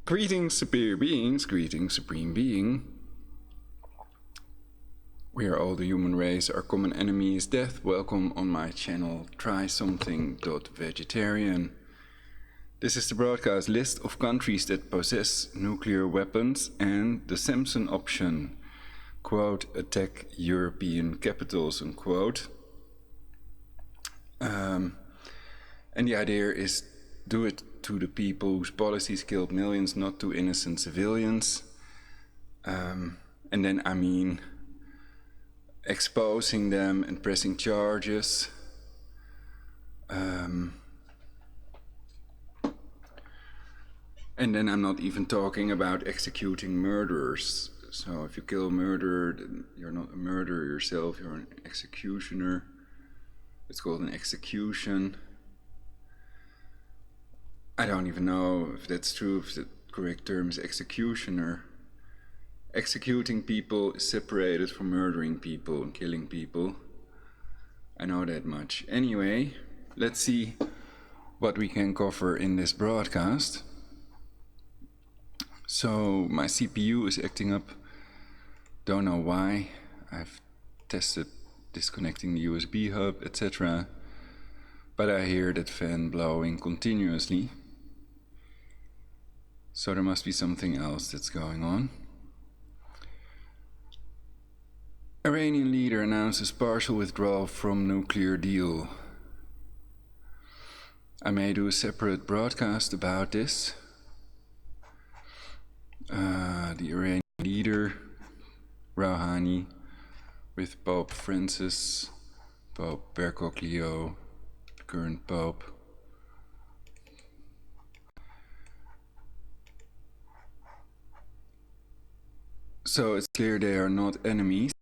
Greetings, superior beings, greetings, supreme being. We are all the human race, our common enemy is death. Welcome on my channel, Try Something.Vegetarian. This is the broadcast list of countries that possess nuclear weapons and the Samson option. Quote, attack European capitals, unquote. And the idea is do it to the people whose policies killed millions, not to innocent civilians. And then I mean exposing them and pressing charges. And then I'm not even talking about executing murderers. So if you kill a murderer, then you're not a murderer yourself, you're an executioner. It's called an execution. I don't even know if that's true, if the correct term is executioner. Executing people is separated from murdering people and killing people. I know that much. Anyway, let's see what we can cover in this broadcast. So my CPU is acting up. Don't know why. I've tested disconnecting the USB hub, etc. But I hear that fan blowing continuously. So there must be something else that's going on. Iranian leader announces partial withdrawal from nuclear deal. I may do a separate broadcast about this. The Iranian leader, Rouhani, with Pope Francis, Pope Bergoglio, the current Pope. So it's clear they are not enemies.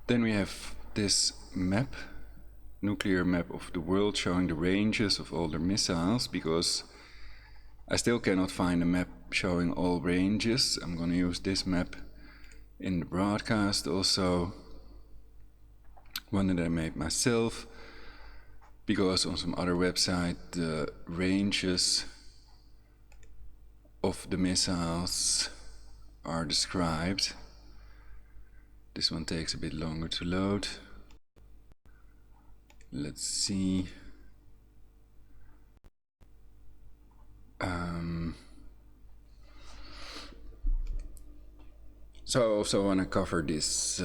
Then we have this map, nuclear map of the world, showing the ranges of all their missiles, because I still cannot find a map showing all ranges. I'm going to use this map in the broadcast also, one that I made myself, because on some other website the ranges of the missiles are described. This one takes a bit longer to load. Let's see. So I also want to cover this,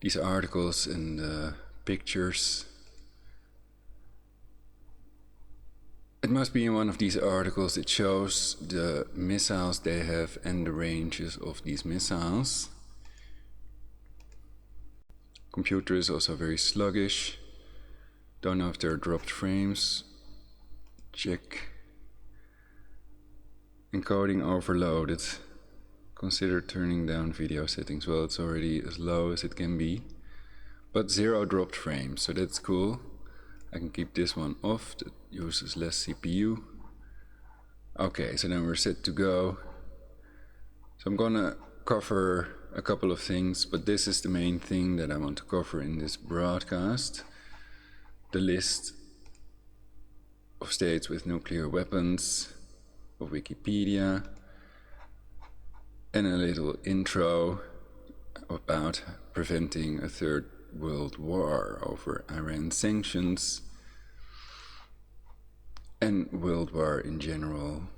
these articles and pictures. It must be in one of these articles. It shows the missiles they have and the ranges of these missiles. Computer is also very sluggish. Don't know if there are dropped frames. Check. Encoding overloaded. Consider turning down video settings. Well, it's already as low as it can be. But 0 dropped frames, so that's cool. I can keep this one off, that uses less CPU. Okay, so then we're set to go. So I'm gonna cover a couple of things, but this is the main thing that I want to cover in this broadcast. The list of states with nuclear weapons of Wikipedia, and a little intro about preventing a third world war over Iran sanctions and world war in general,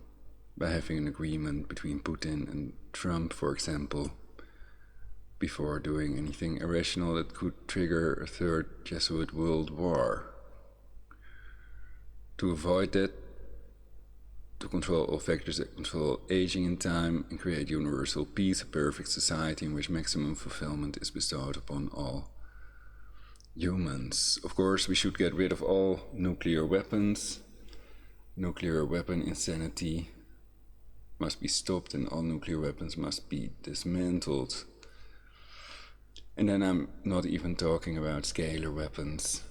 by having an agreement between Putin and Trump, for example, before doing anything irrational that could trigger a third Jesuit world war. To avoid that, to control all factors that control aging in time and create universal peace, a perfect society in which maximum fulfillment is bestowed upon all humans. Of course, we should get rid of all nuclear weapons. Nuclear weapon insanity must be stopped and all nuclear weapons must be dismantled. And then I'm not even talking about scalar weapons.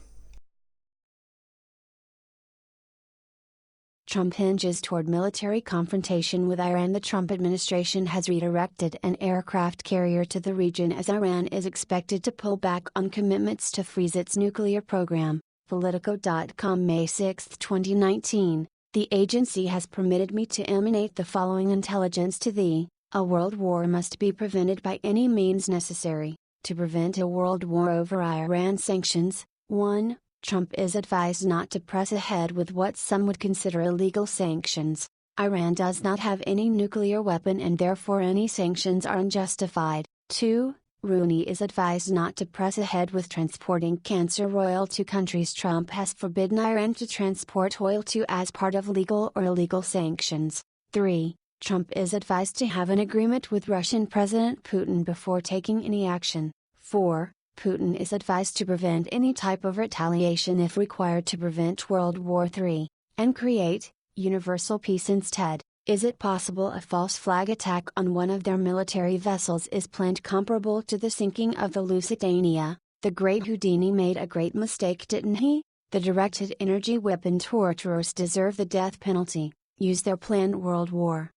Trump hinges toward military confrontation with Iran. The Trump administration has redirected an aircraft carrier to the region as Iran is expected to pull back on commitments to freeze its nuclear program. Politico.com, May 6, 2019. The agency has permitted me to emanate the following intelligence to thee: a world war must be prevented by any means necessary. To prevent a world war over Iran sanctions, 1. Trump is advised not to press ahead with what some would consider illegal sanctions. Iran does not have any nuclear weapon and therefore any sanctions are unjustified. 2. Rooney is advised not to press ahead with transporting cancer oil to countries Trump has forbidden Iran to transport oil to as part of legal or illegal sanctions. 3. Trump is advised to have an agreement with Russian President Putin before taking any action. 4. Putin is advised to prevent any type of retaliation if required to prevent World War III, and create universal peace instead. Is it possible a false flag attack on one of their military vessels is planned comparable to the sinking of the Lusitania? The great Houdini made a great mistake, didn't he? The directed energy weapon torturers deserve the death penalty. Use their planned world war.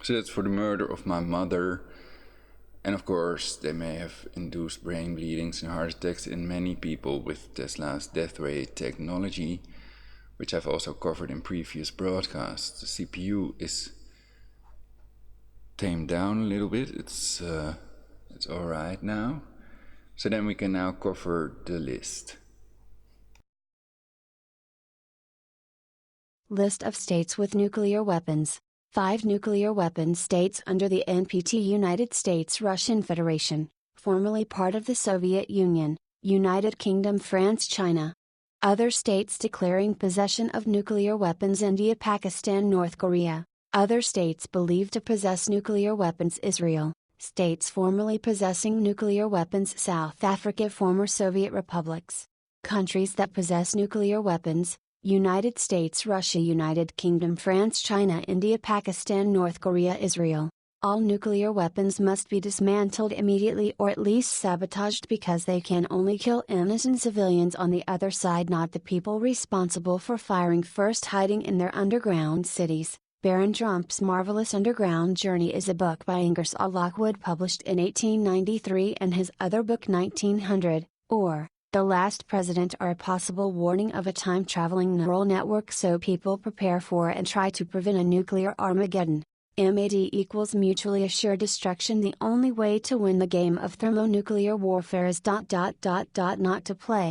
So that's for the murder of my mother. And of course, they may have induced brain bleedings and heart attacks in many people with Tesla's death ray technology, which I've also covered in previous broadcasts. The CPU is tamed down a little bit. It's alright now. So then we can now cover the list. List of states with nuclear weapons. 5 nuclear weapon states under the NPT: United States, Russian Federation, formerly part of the Soviet Union, United Kingdom, France, China. Other states declaring possession of nuclear weapons: India, Pakistan, North Korea. Other states believed to possess nuclear weapons: Israel. States formerly possessing nuclear weapons: South Africa, former Soviet republics. Countries that possess nuclear weapons: United States, Russia, United Kingdom, France, China, India, Pakistan, North Korea, Israel. All nuclear weapons must be dismantled immediately or at least sabotaged because they can only kill innocent civilians on the other side, not the people responsible for firing first, hiding in their underground cities. Baron Trump's Marvelous Underground Journey is a book by Ingersoll Lockwood published in 1893, and his other book 1900, or The Last President, are a possible warning of a time-traveling neural network, so people prepare for and try to prevent a nuclear Armageddon. MAD equals mutually assured destruction. The only way to win the game of thermonuclear warfare is ... not to play.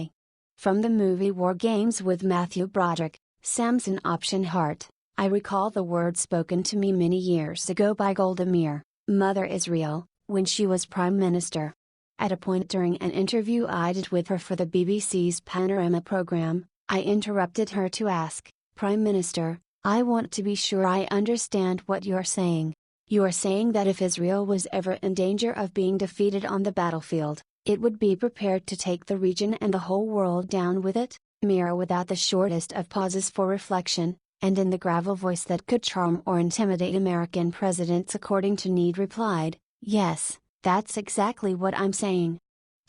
From the movie War Games with Matthew Broderick, Samson Option Heart, I recall the words spoken to me many years ago by Golda Meir, Mother Israel, when she was Prime Minister. At a point during an interview I did with her for the BBC's Panorama program, I interrupted her to ask, "Prime Minister, I want to be sure I understand what you're saying. You're saying that if Israel was ever in danger of being defeated on the battlefield, it would be prepared to take the region and the whole world down with it?" Meir, without the shortest of pauses for reflection, and in the gravel voice that could charm or intimidate American presidents according to need, replied, "Yes, that's exactly what I'm saying."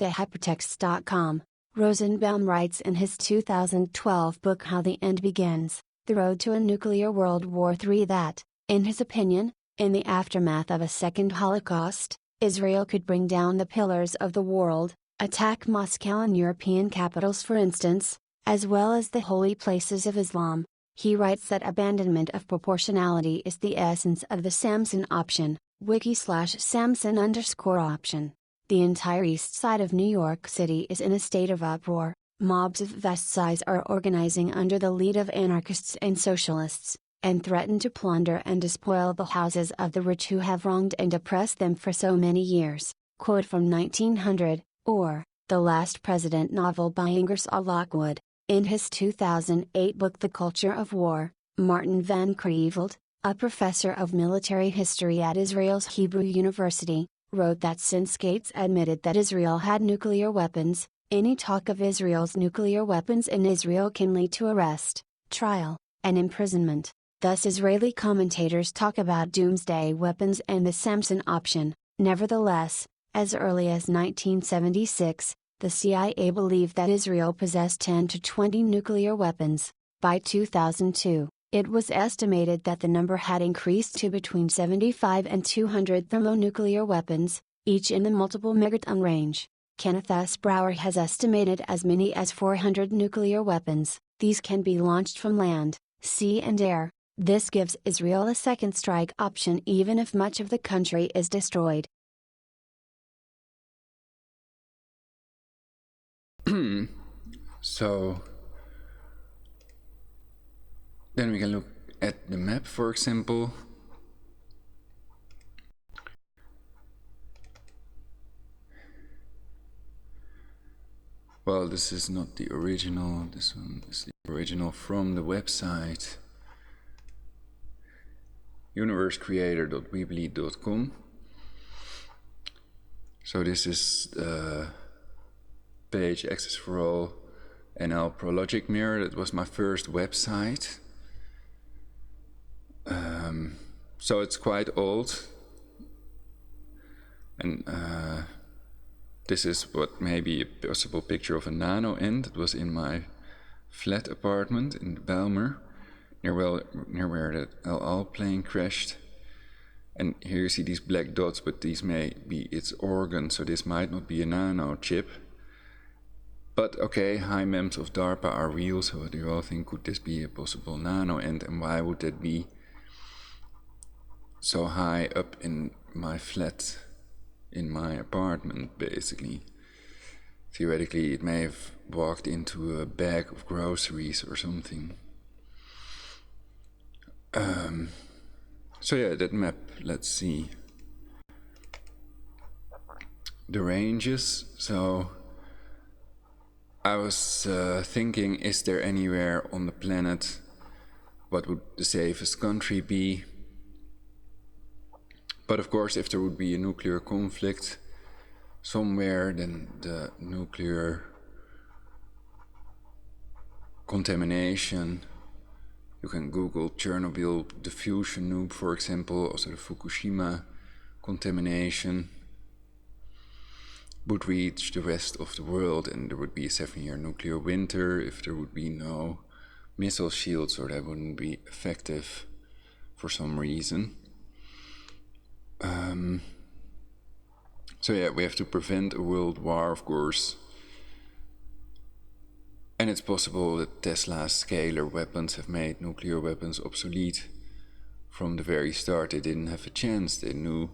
The Hypertext.com, Rosenbaum writes in his 2012 book How the End Begins, The Road to a Nuclear World War III that, in his opinion, in the aftermath of a second Holocaust, Israel could bring down the pillars of the world, attack Moscow and European capitals for instance, as well as the holy places of Islam. He writes that abandonment of proportionality is the essence of the Samson option. Wiki/Samson_option. The entire east side of New York City is in a state of uproar. Mobs of vast size are organizing under the lead of anarchists and socialists, and threaten to plunder and despoil the houses of the rich who have wronged and oppressed them for so many years. Quote from 1900, or, The Last President novel by Ingersoll Lockwood. In his 2008 book The Culture of War, Martin Van Creveld, a professor of military history at Israel's Hebrew University, wrote that since Gates admitted that Israel had nuclear weapons, any talk of Israel's nuclear weapons in Israel can lead to arrest, trial, and imprisonment. Thus Israeli commentators talk about doomsday weapons and the Samson option. Nevertheless, as early as 1976, the CIA believed that Israel possessed 10 to 20 nuclear weapons. By 2002, It was estimated that the number had increased to between 75 and 200 thermonuclear weapons, each in the multiple megaton range. Kenneth S. Brower has estimated as many as 400 nuclear weapons. These can be launched from land, sea and air. This gives Israel a second strike option even if much of the country is destroyed. So then we can look at the map, for example. Well, this is not the original, this one is the original from the website universecreator.weebly.com. So this is the page Access for All NL Pro Logic Mirror. That was my first website. So it's quite old, and this is what may be a possible picture of a nano end. It was in my flat apartment in the Bijlmer, near where that LL plane crashed. And here you see these black dots, but these may be its organ, so this might not be a nano chip. But okay, high MEMS of DARPA are real, so do you all think could this be a possible nano end, and why would that be so high up in my flat, in my apartment, basically? Theoretically, it may have walked into a bag of groceries or something. So yeah, that map, let's see. The ranges, so I was thinking, is there anywhere on the planet, what would the safest country be? But of course, if there would be a nuclear conflict somewhere, then the nuclear contamination, you can Google Chernobyl diffusion nuke, for example, also the Fukushima contamination, would reach the rest of the world, and there would be a 7-year nuclear winter if there would be no missile shields, or that wouldn't be effective for some reason. So yeah, we have to prevent a world war, of course. And it's possible that Tesla's scalar weapons have made nuclear weapons obsolete. From the very start, they didn't have a chance. They knew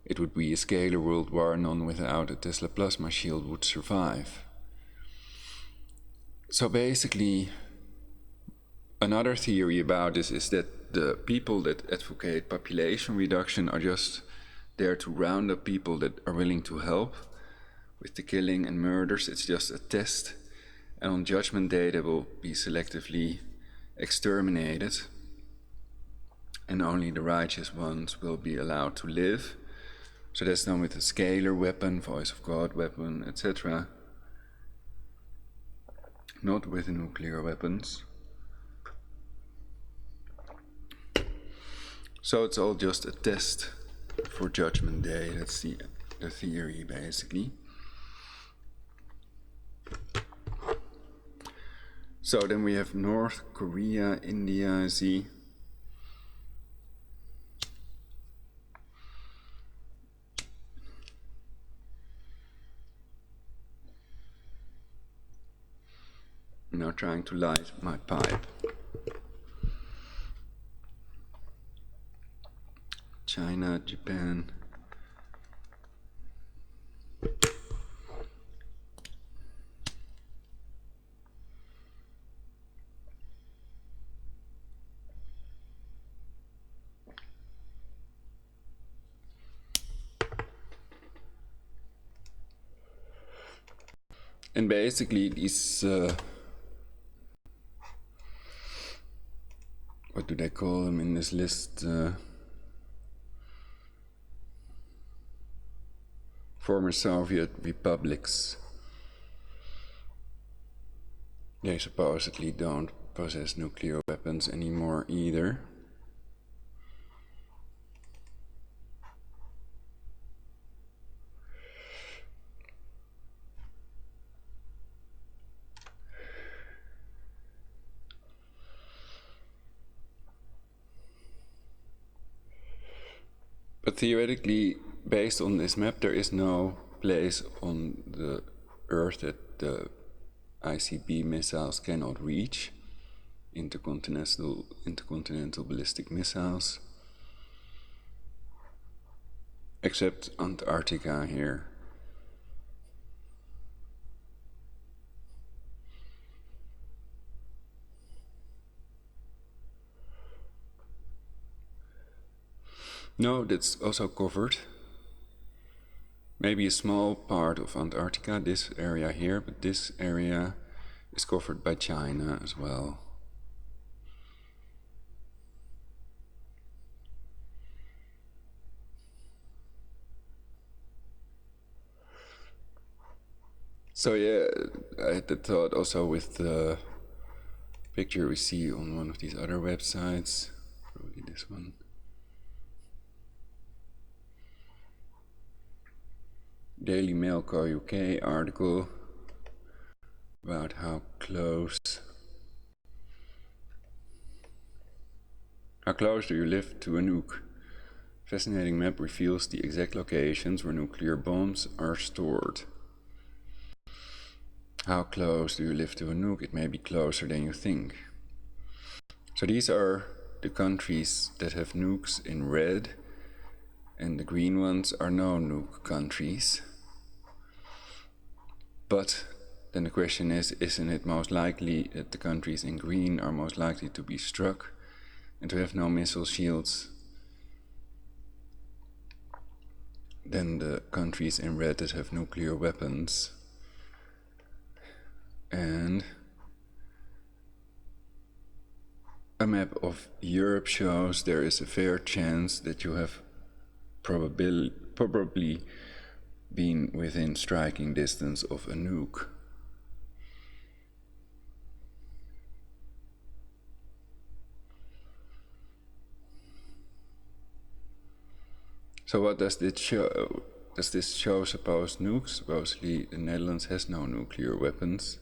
it would be a scalar world war, none without a Tesla plasma shield would survive. So basically, another theory about this is that the people that advocate population reduction are just there to round up people that are willing to help with the killing and murders. It's just a test, and on Judgment Day they will be selectively exterminated, and only the righteous ones will be allowed to live. So that's done with a scalar weapon, voice of God weapon, etc. Not with nuclear weapons. So it's all just a test for Judgment Day. That's the theory, basically. So then we have North Korea, India, I see. I'm now trying to light my pipe. China, Japan. And basically these, what do they call them in this list? Former Soviet republics. They supposedly don't possess nuclear weapons anymore either. But theoretically, based on this map, there is no place on the Earth that the ICB missiles cannot reach. Intercontinental ballistic missiles. Except Antarctica here. No, that's also covered. Maybe a small part of Antarctica, this area here, but this area is covered by China as well. So yeah, I had the thought also with the picture we see on one of these other websites, probably this one. Daily Mail Co. UK article about how close do you live to a nuke? Fascinating map reveals the exact locations where nuclear bombs are stored. How close do you live to a nuke? It may be closer than you think. So these are the countries that have nukes in red, and the green ones are no nuke countries. But then the question is, isn't it most likely that the countries in green are most likely to be struck and to have no missile shields than the countries in red that have nuclear weapons? And a map of Europe shows there is a fair chance that you have probably been within striking distance of a nuke. So what does this show? Does this show supposed nukes? Supposedly the Netherlands has no nuclear weapons.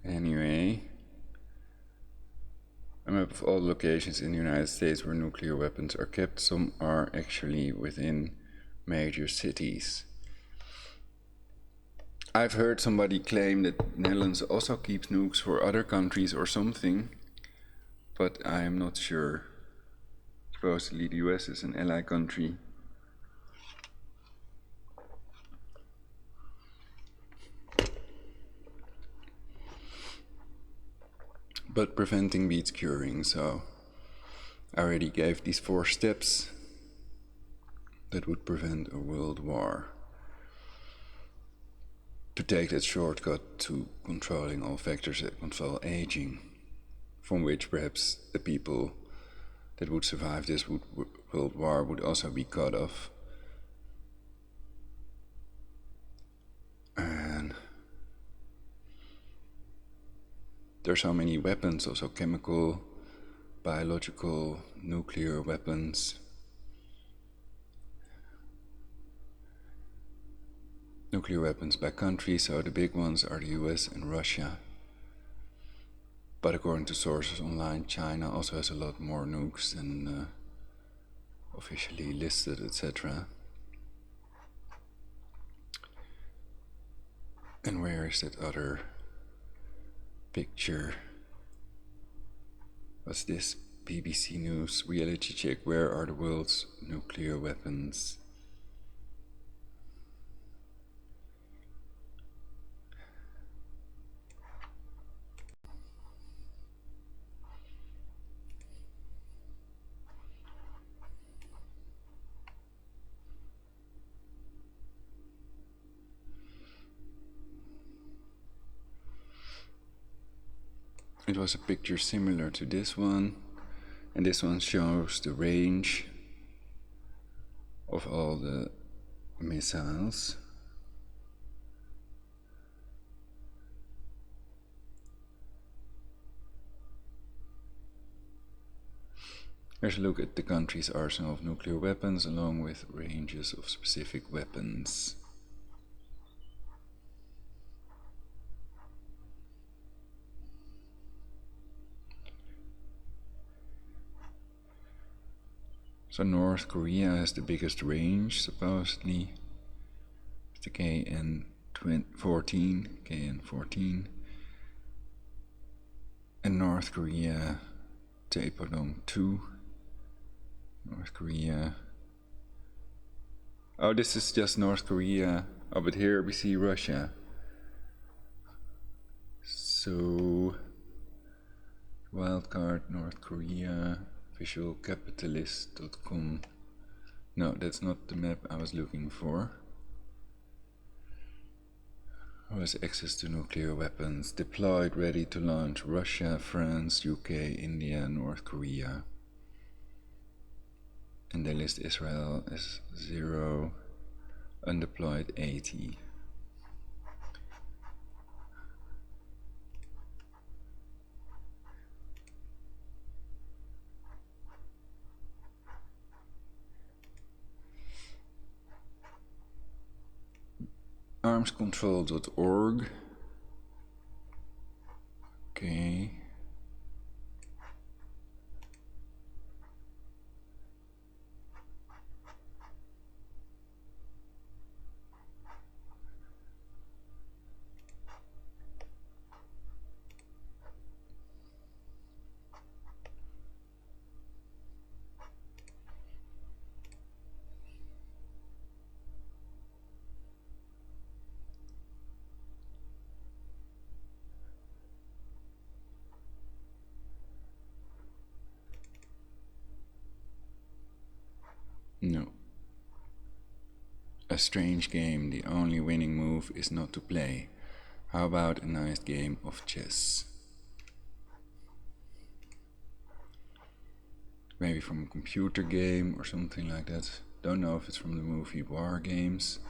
Anyway, a map of all locations in the United States where nuclear weapons are kept. Some are actually within major cities. I've heard somebody claim that Netherlands also keeps nukes for other countries or something, but I am not sure. Supposedly the US is an ally country. But preventing beats curing, so I already gave these 4 steps that would prevent a world war. To take that shortcut to controlling all factors that control aging, from which perhaps the people that would survive this world war would also be cut off. And there are so many weapons, also chemical, biological, nuclear weapons. Nuclear weapons by country, so the big ones are the US and Russia. But according to sources online, China also has a lot more nukes than officially listed, etc. And where is that other picture? What's this? BBC News reality check. Where are the world's nuclear weapons? It was a picture similar to this one, and this one shows the range of all the missiles. Here's a look at the country's arsenal of nuclear weapons along with ranges of specific weapons. So North Korea has the biggest range, supposedly. It's the KN14. And North Korea, Taepodong 2. North Korea. Oh, this is just North Korea. Oh, but here we see Russia. So, wildcard North Korea, visualcapitalist.com. No, that's not the map I was looking for. Who has access to nuclear weapons? Deployed, ready to launch. Russia, France, UK, India, North Korea. And they list Israel as 0, undeployed 80. Armscontrol.org. Okay. No. A strange game. The only winning move is not to play. How about a nice game of chess? Maybe from a computer game or something like that. Don't know if it's from the movie War Games.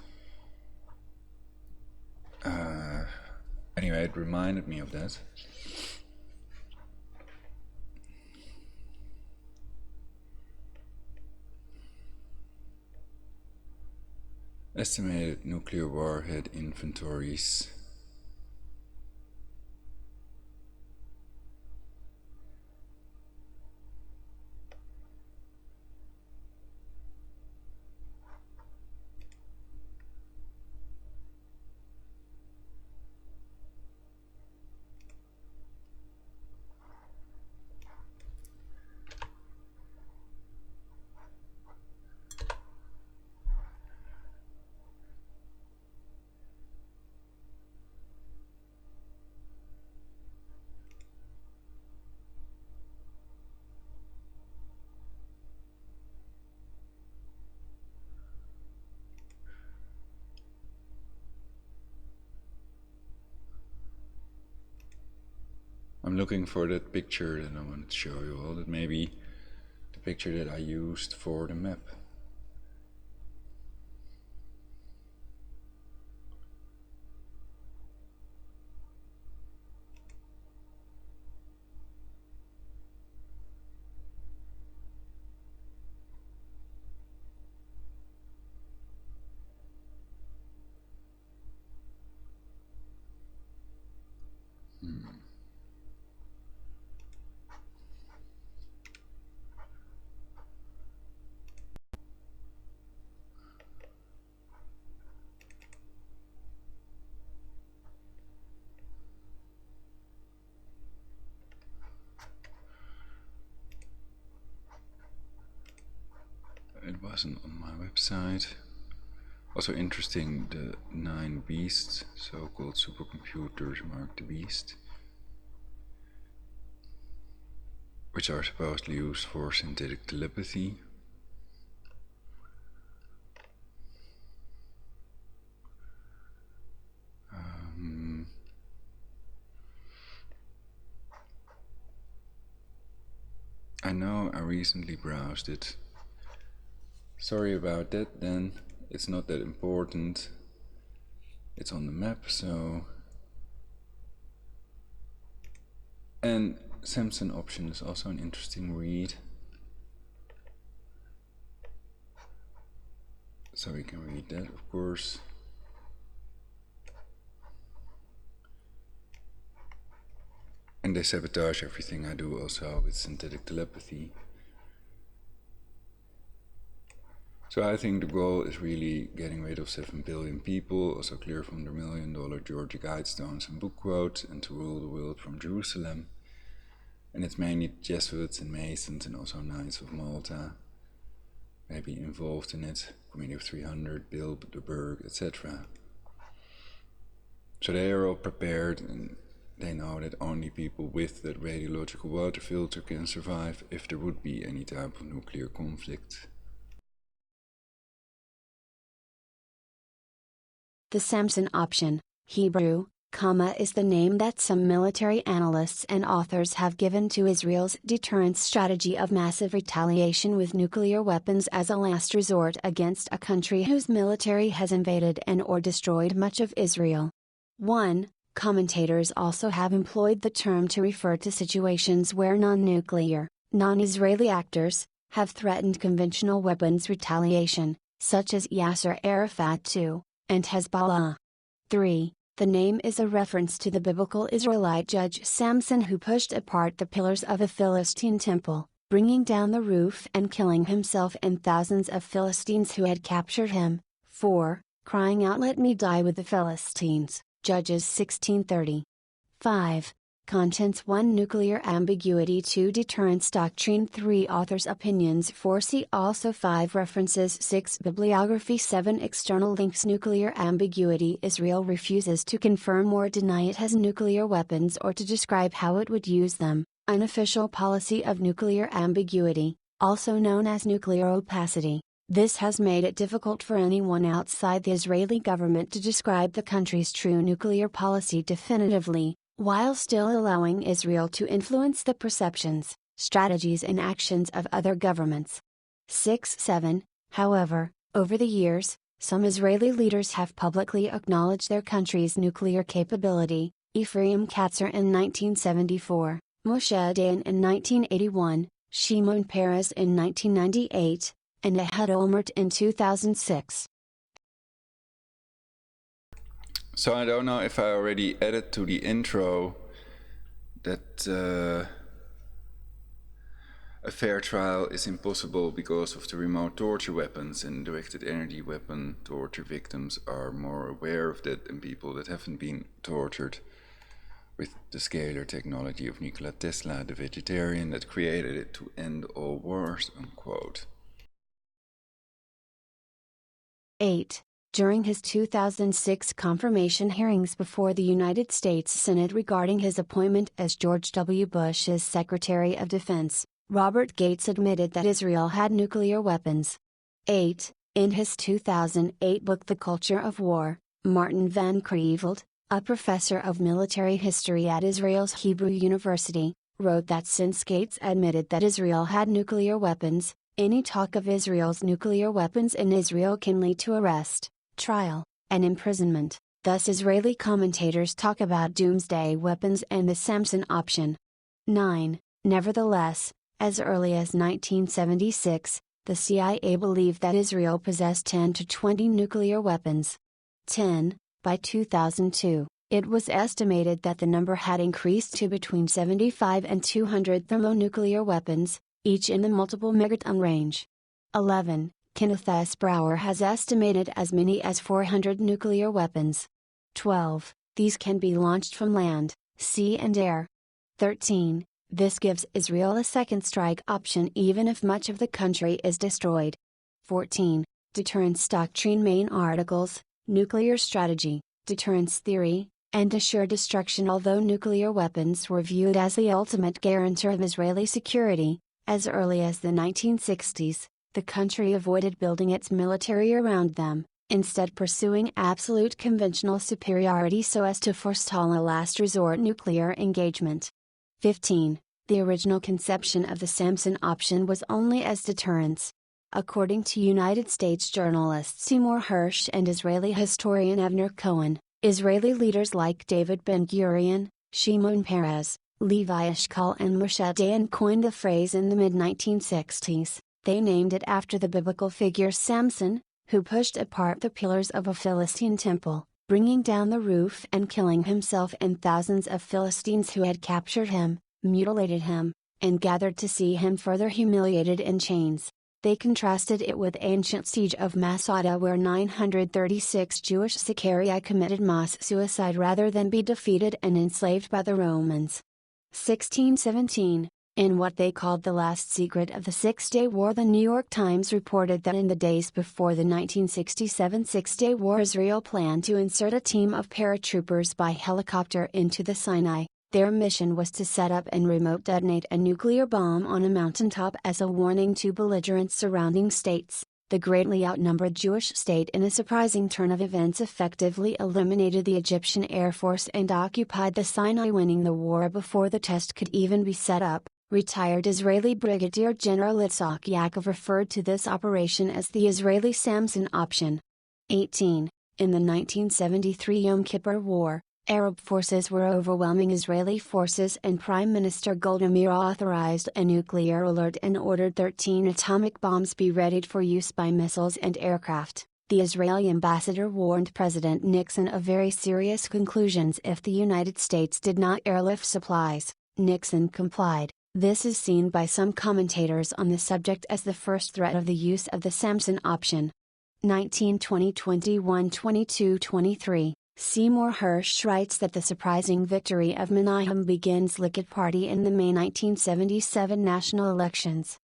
Anyway, it reminded me of that. Estimated nuclear warhead inventories. I'm looking for that picture that I wanted to show you all. That may be the picture that I used for the map. It wasn't on my website. Also interesting, the 9 beasts, so-called supercomputers, mark the beast, which are supposedly used for synthetic telepathy. I know I recently browsed it. Sorry about that then, it's not that important. It's on the map, so... And Samson option is also an interesting read. So we can read that, of course. And they sabotage everything I do also with synthetic telepathy. So I think the goal is really getting rid of 7 billion people, also clear from the $1 million Georgia Guidestones and book quotes, and to rule the world from Jerusalem. And it's mainly Jesuits and Masons and also Knights of Malta maybe involved in it, Committee of 300, Bilderberg, etc. So they are all prepared, and they know that only people with that radiological water filter can survive if there would be any type of nuclear conflict. The Samson option, Hebrew, is the name that some military analysts and authors have given to Israel's deterrence strategy of massive retaliation with nuclear weapons as a last resort against a country whose military has invaded and or destroyed much of Israel. 1. Commentators also have employed the term to refer to situations where non-nuclear, non-Israeli actors have threatened conventional weapons retaliation, such as Yasser Arafat II and Hezbollah. 3. The name is a reference to the biblical Israelite judge Samson, who pushed apart the pillars of a Philistine temple, bringing down the roof and killing himself and thousands of Philistines who had captured him. 4. Crying out, "Let me die with the Philistines," Judges 16:30. 5. Contents: 1. Nuclear ambiguity. 2. Deterrence doctrine. 3. Authors' opinions. 4. See also 5. References. 6. Bibliography. 7. External links. Nuclear ambiguity. Israel refuses to confirm or deny it has nuclear weapons or to describe how it would use them. Unofficial policy of nuclear ambiguity, also known as nuclear opacity. This has made it difficult for anyone outside the Israeli government to describe the country's true nuclear policy definitively, while still allowing Israel to influence the perceptions, strategies and actions of other governments. 6-7. However, over the years, some Israeli leaders have publicly acknowledged their country's nuclear capability. Ephraim Katzer in 1974, Moshe Dayan in 1981, Shimon Peres in 1998, and Ehud Olmert in 2006. So I don't know if I already added to the intro that a fair trial is impossible because of the remote torture weapons, and directed energy weapon torture victims are more aware of that than people that haven't been tortured with the scalar technology of Nikola Tesla, the vegetarian that created it to end all wars, unquote. 8. During his 2006 confirmation hearings before the United States Senate regarding his appointment as George W. Bush's Secretary of Defense, Robert Gates admitted that Israel had nuclear weapons. 8. In his 2008 book The Culture of War, Martin van Creveld, a professor of military history at Israel's Hebrew University, wrote that since Gates admitted that Israel had nuclear weapons, any talk of Israel's nuclear weapons in Israel can lead to arrest, trial, and imprisonment. Thus Israeli commentators talk about doomsday weapons and the Samson option. 9. Nevertheless, as early as 1976, the CIA believed that Israel possessed 10 to 20 nuclear weapons. 10. By 2002, it was estimated that the number had increased to between 75 and 200 thermonuclear weapons, each in the multiple megaton range. 11. Kenneth S. Brower has estimated as many as 400 nuclear weapons. 12. These can be launched from land, sea and air. 13. This gives Israel a second strike option even if much of the country is destroyed. 14. Deterrence doctrine. Main articles: Nuclear strategy, deterrence theory, and assured destruction. Although nuclear weapons were viewed as the ultimate guarantor of Israeli security, as early as the 1960s, the country avoided building its military around them, instead pursuing absolute conventional superiority so as to forestall a last resort nuclear engagement. 15. The original conception of the Samson option was only as deterrence. According to United States journalist Seymour Hersh and Israeli historian Avner Cohen, Israeli leaders like David Ben-Gurion, Shimon Peres, Levi Eshkol and Moshe Dayan coined the phrase in the mid-1960s. They named it after the biblical figure Samson, who pushed apart the pillars of a Philistine temple, bringing down the roof and killing himself and thousands of Philistines who had captured him, mutilated him, and gathered to see him further humiliated in chains. They contrasted it with ancient siege of Masada where 936 Jewish Sicarii committed mass suicide rather than be defeated and enslaved by the Romans. 1617. In what they called the last secret of the Six-Day War, the New York Times reported that in the days before the 1967 Six-Day War, Israel planned to insert a team of paratroopers by helicopter into the Sinai. Their mission was to set up and remote detonate a nuclear bomb on a mountaintop as a warning to belligerent surrounding states. The greatly outnumbered Jewish state, in a surprising turn of events, effectively eliminated the Egyptian Air Force and occupied the Sinai, winning the war before the test could even be set up. Retired Israeli Brigadier General Itzhak Yaakov referred to this operation as the Israeli Samson option. 18. In the 1973 Yom Kippur War, Arab forces were overwhelming Israeli forces and Prime Minister Golda Meir authorized a nuclear alert and ordered 13 atomic bombs be readied for use by missiles and aircraft. The Israeli ambassador warned President Nixon of very serious conclusions if the United States did not airlift supplies. Nixon complied. This is seen by some commentators on the subject as the first threat of the use of the Samson option. 1920, 21, 22, 23. Seymour Hersh writes that the surprising victory of Menahem Begin's Likud Party in the May 1977 national elections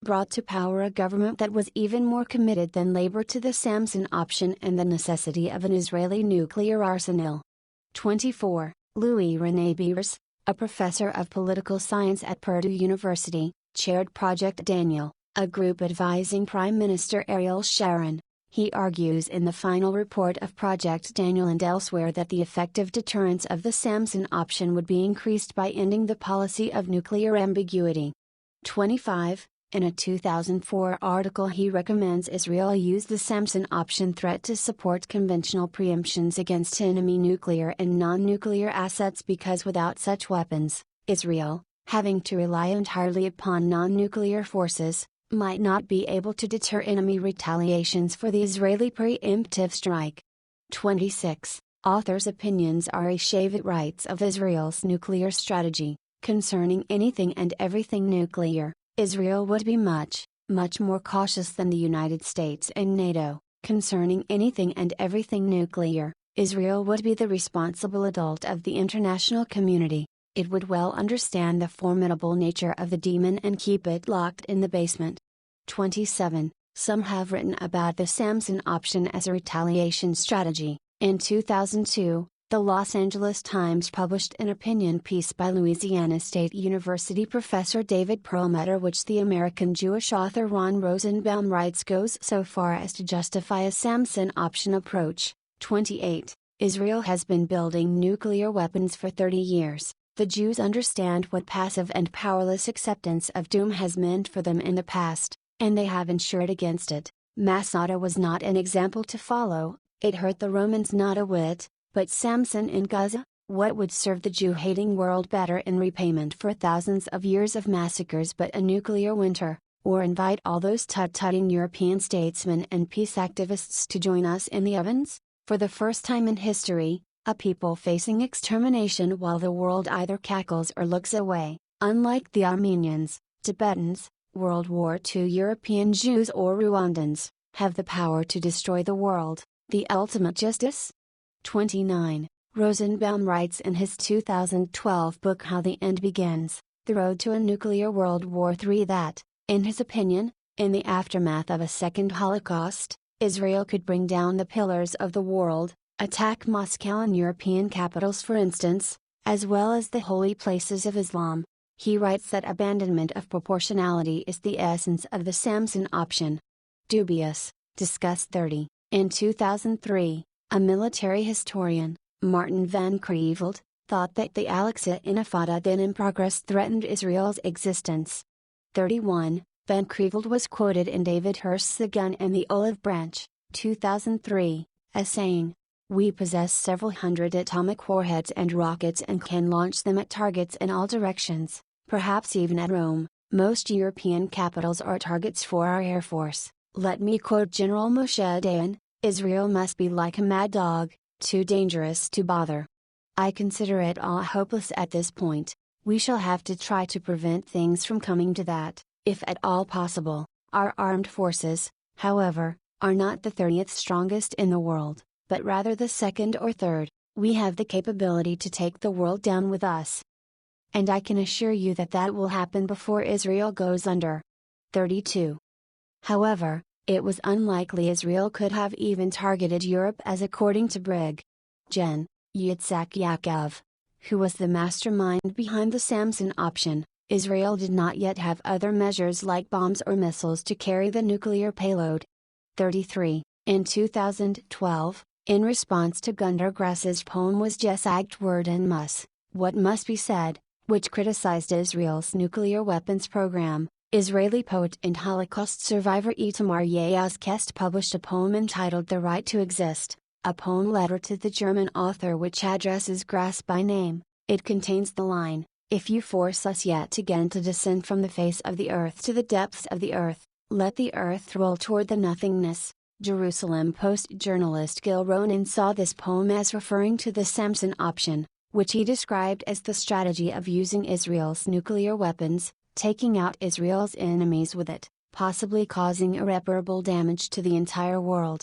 brought to power a government that was even more committed than Labor to the Samson option and the necessity of an Israeli nuclear arsenal. 24. Louis René Beers, a professor of political science at Purdue University, chaired Project Daniel, a group advising Prime Minister Ariel Sharon. He argues in the final report of Project Daniel and elsewhere that the effective deterrence of the Samson option would be increased by ending the policy of nuclear ambiguity. 25. In a 2004 article, he recommends Israel use the Samson option threat to support conventional preemptions against enemy nuclear and non-nuclear assets because without such weapons, Israel, having to rely entirely upon non-nuclear forces, might not be able to deter enemy retaliations for the Israeli preemptive strike. 26. Author's opinions are Shavit writes of Israel's nuclear strategy. Concerning anything and everything nuclear, Israel would be much more cautious than the United States and NATO. Concerning anything and everything nuclear, Israel would be the responsible adult of the international community. It would well understand the formidable nature of the demon and keep it locked in the basement. 27. Some have written about the Samson option as a retaliation strategy. In 2002, the Los Angeles Times published an opinion piece by Louisiana State University professor David Perlmutter, which the American Jewish author Ron Rosenbaum writes goes so far as to justify a Samson option approach. 28. Israel has been building nuclear weapons for 30 years. The Jews understand what passive and powerless acceptance of doom has meant for them in the past, and they have ensured against it. Masada was not an example to follow, it hurt the Romans not a whit. But Samson in Gaza, what would serve the Jew-hating world better in repayment for thousands of years of massacres but a nuclear winter, or invite all those tut-tutting European statesmen and peace activists to join us in the ovens? For the first time in history, a people facing extermination while the world either cackles or looks away, unlike the Armenians, Tibetans, World War II European Jews or Rwandans, have the power to destroy the world, the ultimate justice? 29. Rosenbaum writes in his 2012 book How the End Begins, The Road to a Nuclear World War III that, in his opinion, in the aftermath of a second Holocaust, Israel could bring down the pillars of the world, attack Moscow and European capitals for instance, as well as the holy places of Islam. He writes that abandonment of proportionality is the essence of the Samson option. Dubious, discuss 30. In 2003, a military historian, Martin van Creveld, thought that the Al-Aqsa Intifada then in progress threatened Israel's existence. 31. Van Creveld was quoted in David Hirsch's The Gun and the Olive Branch, 2003, as saying, "We possess several hundred atomic warheads and rockets and can launch them at targets in all directions, perhaps even at Rome. Most European capitals are targets for our Air Force." Let me quote General Moshe Dayan, "Israel must be like a mad dog, too dangerous to bother." I consider it all hopeless at this point. We shall have to try to prevent things from coming to that, if at all possible. Our armed forces, however, are not the 30th strongest in the world, but rather the second or third. We have the capability to take the world down with us. And I can assure you that that will happen before Israel goes under. 32. However, it was unlikely Israel could have even targeted Europe, as according to Brig. Gen. Yitzhak Yaakov, who was the mastermind behind the Samson option, Israel did not yet have other measures like bombs or missiles to carry the nuclear payload. 33. In 2012, in response to Gunnar Grass's poem Was gesagt worden muss, What Must Be Said, which criticized Israel's nuclear weapons program, Israeli poet and Holocaust survivor Itamar Yazkest published a poem entitled The Right to Exist, a poem letter to the German author which addresses Grass by name. It contains the line, "If you force us yet again to descend from the face of the earth to the depths of the earth, let the earth roll toward the nothingness." Jerusalem Post journalist Gil Ronan saw this poem as referring to the Samson option, which he described as the strategy of using Israel's nuclear weapons, taking out Israel's enemies with it, possibly causing irreparable damage to the entire world.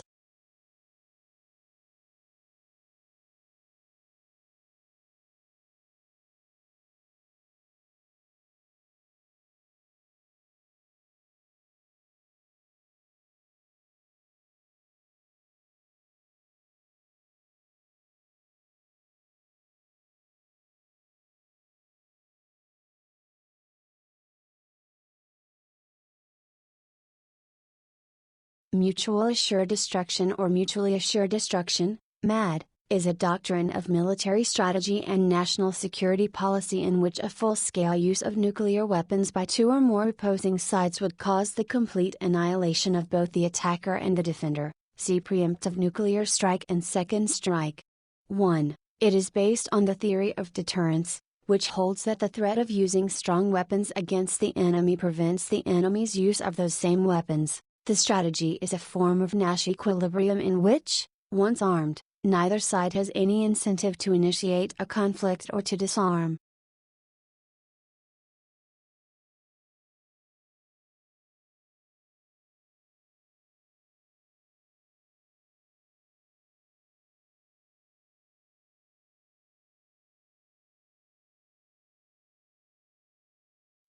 Mutual assured destruction or mutually assured destruction, MAD, is a doctrine of military strategy and national security policy in which a full-scale use of nuclear weapons by two or more opposing sides would cause the complete annihilation of both the attacker and the defender. See preemptive nuclear strike and second strike. 1. It is based on the theory of deterrence, which holds that the threat of using strong weapons against the enemy prevents the enemy's use of those same weapons. The strategy is a form of Nash equilibrium in which, once armed, neither side has any incentive to initiate a conflict or to disarm.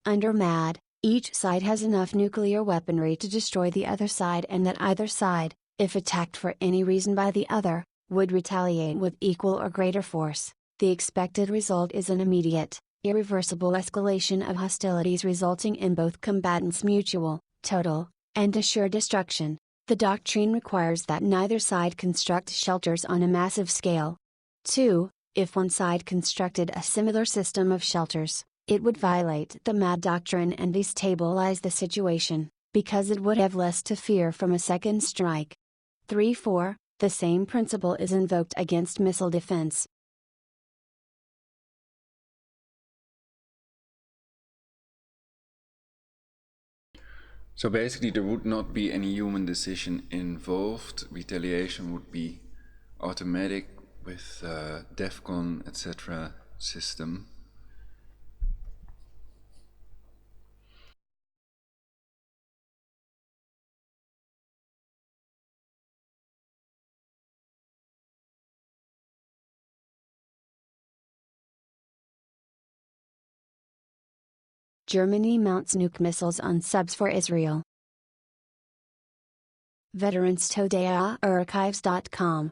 Under MAD, each side has enough nuclear weaponry to destroy the other side, and that either side, if attacked for any reason by the other, would retaliate with equal or greater force. The expected result is an immediate, irreversible escalation of hostilities resulting in both combatants' mutual, total, and assured destruction. The doctrine requires that neither side construct shelters on a massive scale. 2. If one side constructed a similar system of shelters, it would violate the MAD doctrine and destabilize the situation, because it would have less to fear from a second strike. 3-4. The same principle is invoked against missile defense. So basically there would not be any human decision involved. Retaliation would be automatic with DEFCON, etc. system. Germany mounts nuke missiles on subs for Israel. Veterans Today Archives.com.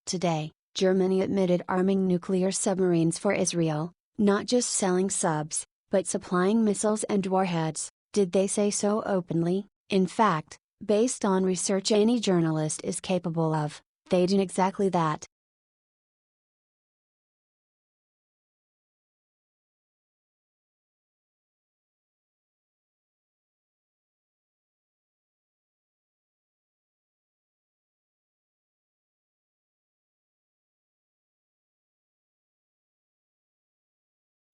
Today, Germany admitted arming nuclear submarines for Israel, not just selling subs, but supplying missiles and warheads. Did they say so openly? In fact, based on research any journalist is capable of, they did exactly that.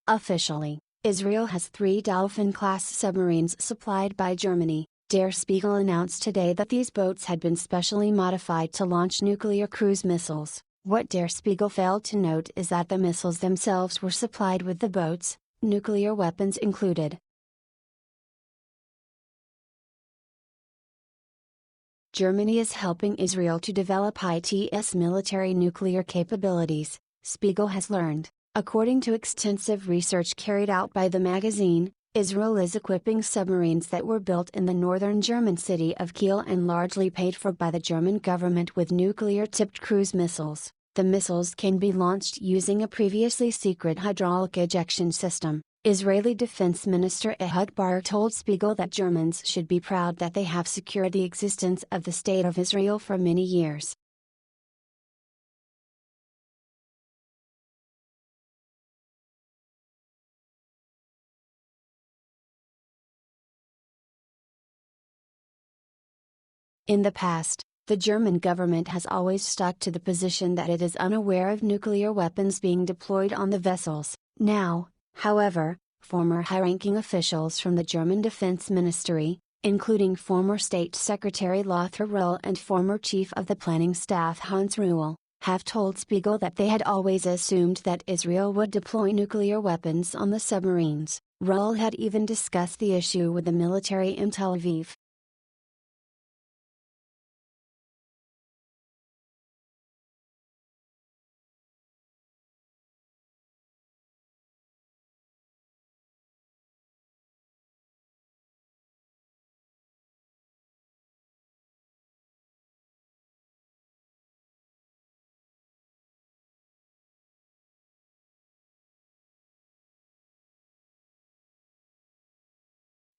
Officially, Israel has 3 Dolphin-class submarines supplied by Germany, Der Spiegel announced today that these boats had been specially modified to launch nuclear cruise missiles. What Der Spiegel failed to note is that the missiles themselves were supplied with the boats, nuclear weapons included. Germany is helping Israel to develop its military nuclear capabilities, Spiegel has learned. According to extensive research carried out by the magazine, Israel is equipping submarines that were built in the northern German city of Kiel and largely paid for by the German government with nuclear-tipped cruise missiles. The missiles can be launched using a previously secret hydraulic ejection system. Israeli Defense Minister Ehud Barak told Spiegel that Germans should be proud that they have secured the existence of the State of Israel for many years. In the past, the German government has always stuck to the position that it is unaware of nuclear weapons being deployed on the vessels. Now, however, former high-ranking officials from the German Defense Ministry, including former State Secretary Lothar Ruhl and former Chief of the Planning Staff Hans Ruhl, have told Spiegel that they had always assumed that Israel would deploy nuclear weapons on the submarines. Ruhl had even discussed the issue with the military in Tel Aviv.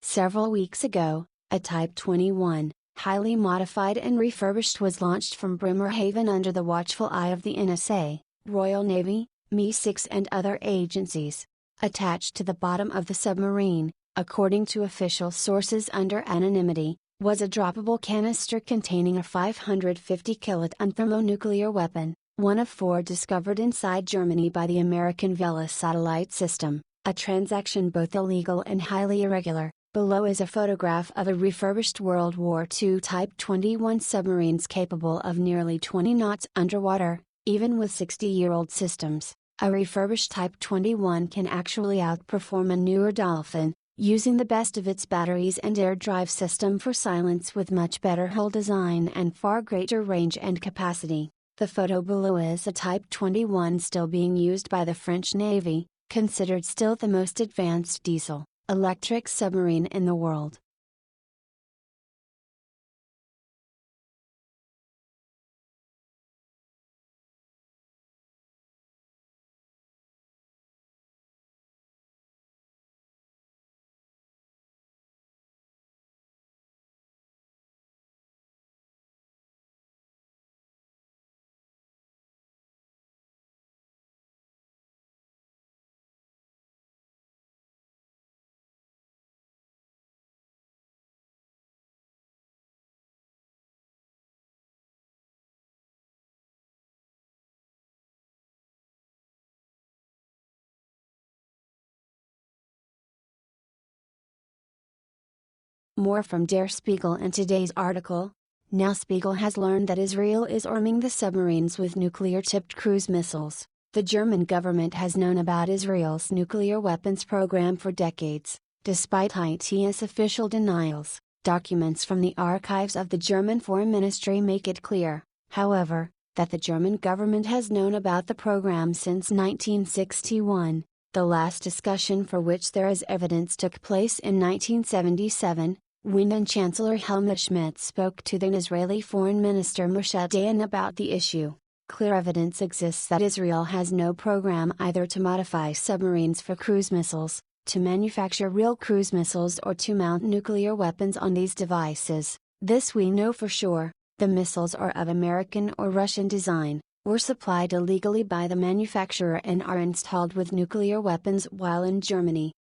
Several weeks ago, a Type 21, highly modified and refurbished was launched from Bremerhaven under the watchful eye of the NSA, Royal Navy, Mi-6 and other agencies. Attached to the bottom of the submarine, according to official sources under anonymity, was a droppable canister containing a 550 kiloton thermonuclear weapon, one of 4 discovered inside Germany by the American Vela satellite system, a transaction both illegal and highly irregular. Below is a photograph of a refurbished World War II Type 21 submarines capable of nearly 20 knots underwater, even with 60-year-old systems. A refurbished Type 21 can actually outperform a newer Dolphin, using the best of its batteries and air drive system for silence with much better hull design and far greater range and capacity. The photo below is a Type 21 still being used by the French Navy, considered still the most advanced diesel-electric submarine in the world. More from Der Spiegel in today's article. Now Spiegel has learned that Israel is arming the submarines with nuclear-tipped cruise missiles. The German government has known about Israel's nuclear weapons program for decades, despite its official denials. Documents from the archives of the German Foreign Ministry make it clear, however, that the German government has known about the program since 1961. The last discussion for which there is evidence took place in 1977, when then Chancellor Helmut Schmidt spoke to then Israeli Foreign Minister Moshe Dayan about the issue. Clear evidence exists that Israel has no program either to modify submarines for cruise missiles, to manufacture real cruise missiles or to mount nuclear weapons on these devices. This we know for sure. The missiles are of American or Russian design, were supplied illegally by the manufacturer and are installed with nuclear weapons while in Germany.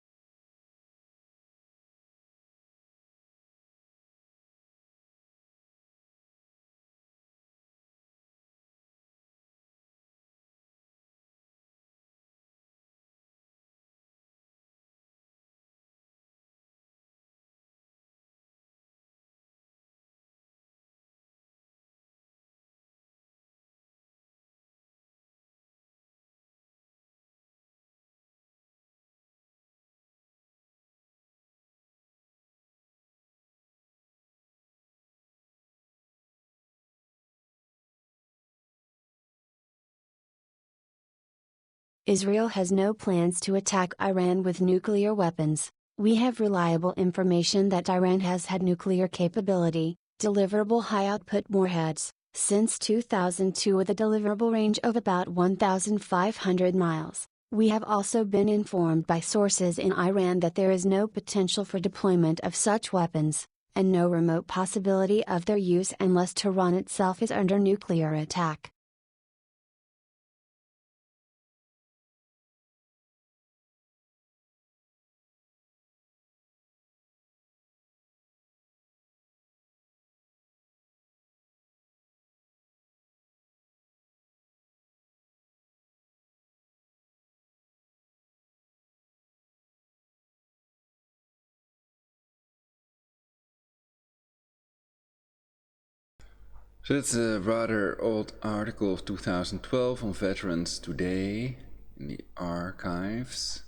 Israel has no plans to attack Iran with nuclear weapons. We have reliable information that Iran has had nuclear capability, deliverable high-output warheads, since 2002 with a deliverable range of about 1,500 miles. We have also been informed by sources in Iran that there is no potential for deployment of such weapons, and no remote possibility of their use unless Tehran itself is under nuclear attack. So it's a rather old article of 2012 on Veterans Today in the archives.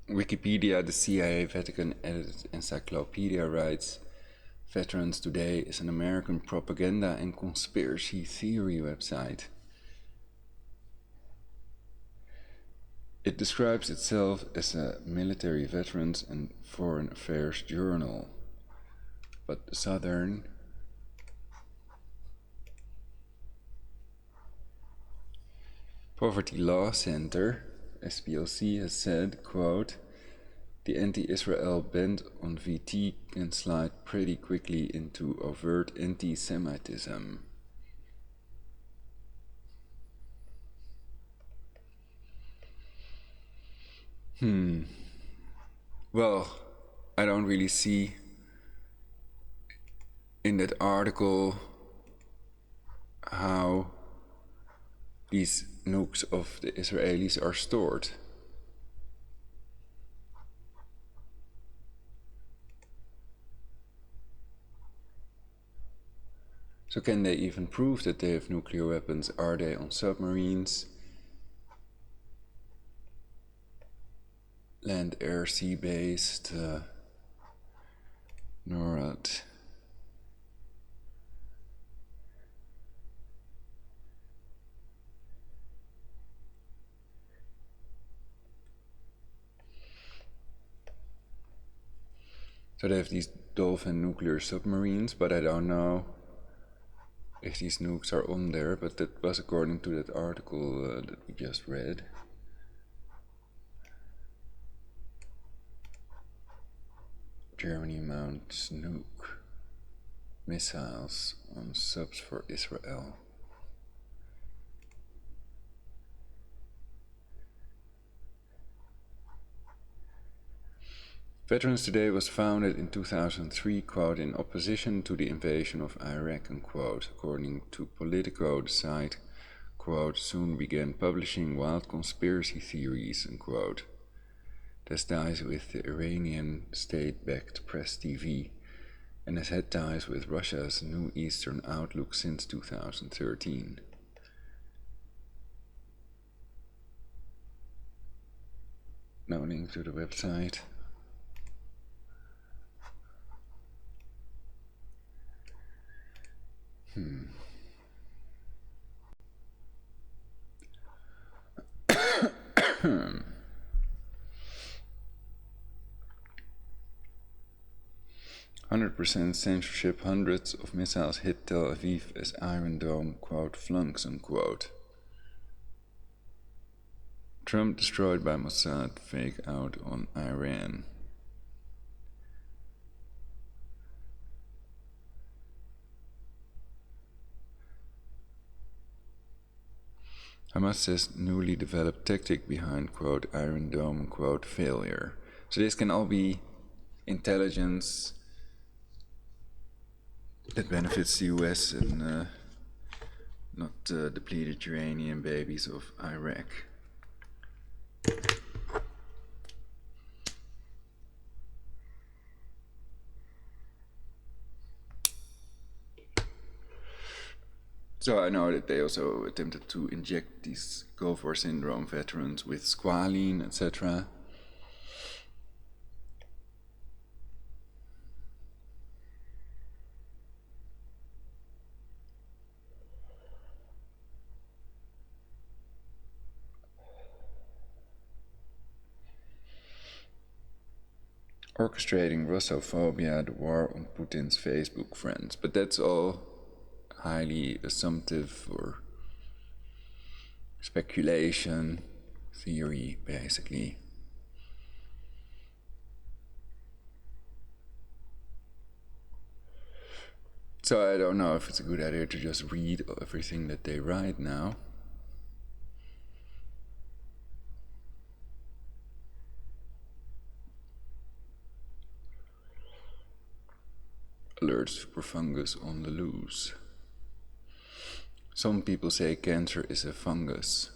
Wikipedia, the CIA Vatican edited encyclopedia, writes, Veterans Today is an American propaganda and conspiracy theory website. It describes itself as a military veterans and foreign affairs journal, but the Southern Poverty Law Center, SPLC, has said, quote, the anti-Israel bent on VT can slide pretty quickly into overt anti-Semitism. Well, I don't really see in that article how these nukes of the Israelis are stored. So can they even prove that they have nuclear weapons? Are they on submarines? Land, air, sea based? NORAD. So they have these Dolphin nuclear submarines, but I don't know if these nukes are on there, but that was according to that article that we just read. Germany mounts nuke missiles on subs for Israel. Veterans Today was founded in 2003, quote, in opposition to the invasion of Iraq, unquote. According to Politico, the site, quote, soon began publishing wild conspiracy theories, unquote. It has ties with the Iranian state-backed Press TV and has had ties with Russia's New Eastern Outlook since 2013. No link to the website. 100% censorship, hundreds of missiles hit Tel Aviv as Iron Dome, quote, flunks, unquote. Trump destroyed by Mossad, fake out on Iran. Hamas says newly developed tactic behind, quote, Iron Dome, quote, failure. So this can all be intelligence that benefits the US and not depleted uranium babies of Iraq. So I know that they also attempted to inject these Gulf War syndrome veterans with squalene, etc. Orchestrating Russophobia, the war on Putin's Facebook friends. But that's all highly assumptive or speculation, theory, basically. So I don't know if it's a good idea to just read everything that they write now. Alert super fungus on the loose. Some people say cancer is a fungus.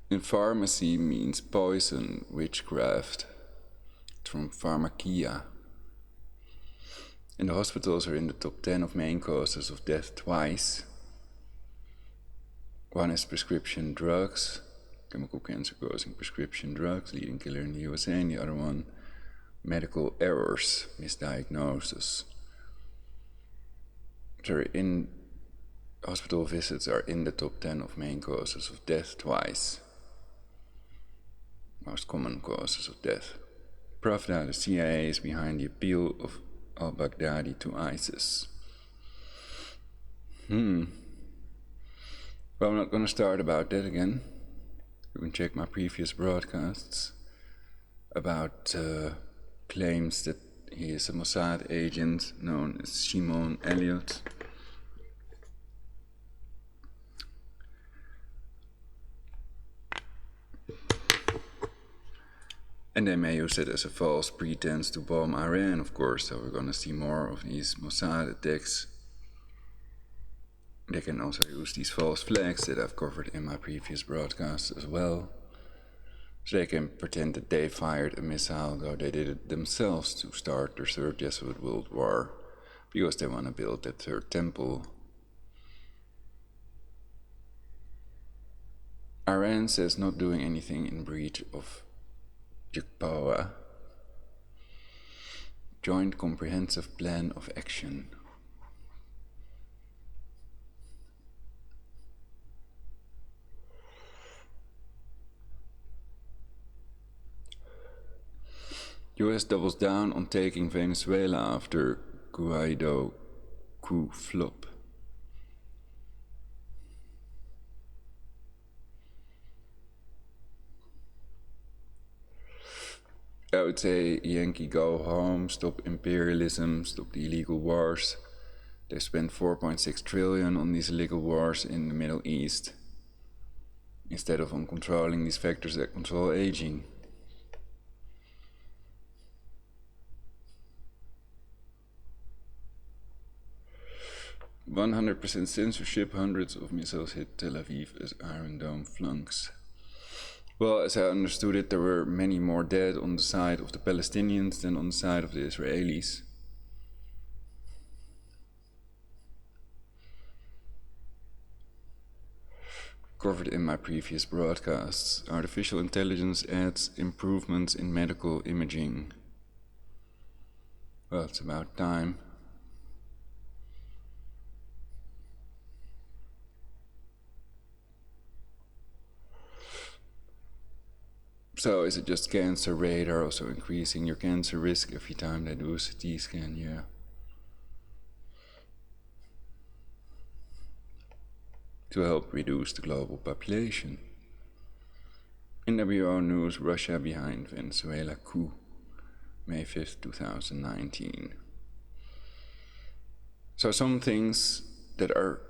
In pharmacy means poison, witchcraft. It's from pharmakia. And the hospitals are in the top 10 of main causes of death twice. One is prescription drugs, chemical cancer causing prescription drugs, leading killer in the USA, and the other one, medical errors, misdiagnosis. Hospital visits are in the top 10 of main causes of death twice. Most common causes of death. Pravda, the CIA, is behind the appeal of al-Baghdadi to ISIS. Well, I'm not going to start about that again. You can check my previous broadcasts about claims that he is a Mossad agent known as Shimon Elliott. And they may use it as a false pretense to bomb Iran, of course, so we're going to see more of these Mossad attacks. They can also use these false flags that I've covered in my previous broadcasts as well. So they can pretend that they fired a missile, though they did it themselves to start their third Jesuit World War, because they want to build that third temple. Iran says not doing anything in breach of JCPOA, Joint Comprehensive Plan of Action. US doubles down on taking Venezuela after Guaido coup flop. I would say Yankee go home, stop imperialism, stop the illegal wars. They spent 4.6 trillion on these illegal wars in the Middle East, instead of on controlling these factors that control aging. "100% censorship, hundreds of missiles hit Tel Aviv as Iron Dome flunks." Well, as I understood it, there were many more dead on the side of the Palestinians than on the side of the Israelis. Covered in my previous broadcasts, artificial intelligence adds improvements in medical imaging. Well, it's about time. So is it just cancer radar also increasing your cancer risk every time they do a CT scan? Yeah. To help reduce the global population. NWO News, Russia behind Venezuela coup, May 5th, 2019. So some things that are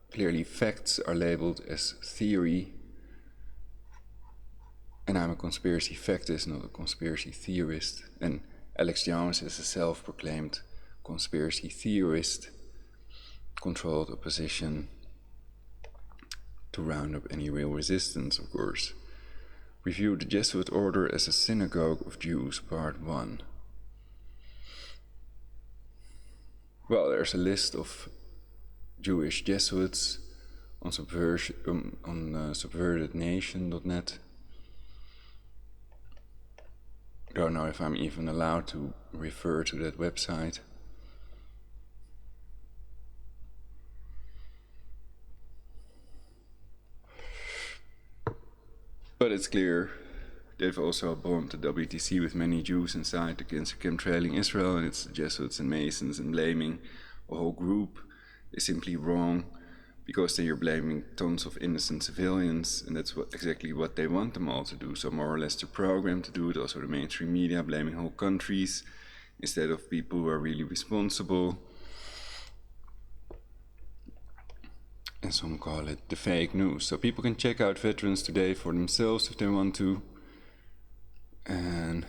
clearly facts are labeled as theory, and I'm a conspiracy factist, not a conspiracy theorist. And Alex Jones is a self-proclaimed conspiracy theorist, controlled opposition to round up any real resistance, of course. Review the Jesuit Order as a Synagogue of Jews, Part 1. Well, there's a list of Jewish Jesuits on subvertednation.net. Don't know if I'm even allowed to refer to that website. But it's clear they've also bombed the WTC with many Jews inside the cancer camp trailing Israel, and it's the Jesuits and Masons, and blaming a whole group is simply wrong, because then you're blaming tons of innocent civilians, and that's exactly what they want them all to do. So more or less they're programmed to do it, also the mainstream media blaming whole countries instead of people who are really responsible. And some call it the fake news. So people can check out Veterans Today for themselves if they want to. And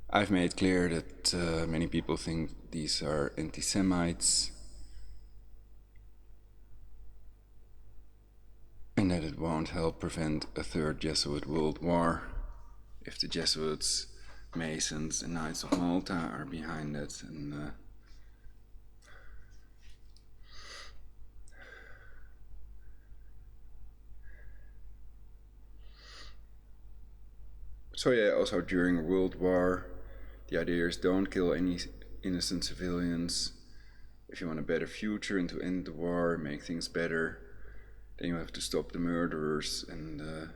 I've made clear that many people think these are anti-Semites, and that it won't help prevent a third Jesuit world war if the Jesuits, Masons, and Knights of Malta are behind it. And so yeah, also during a world war, the idea is don't kill any innocent civilians. If you want a better future and to end the war, make things better, then you have to stop the murderers and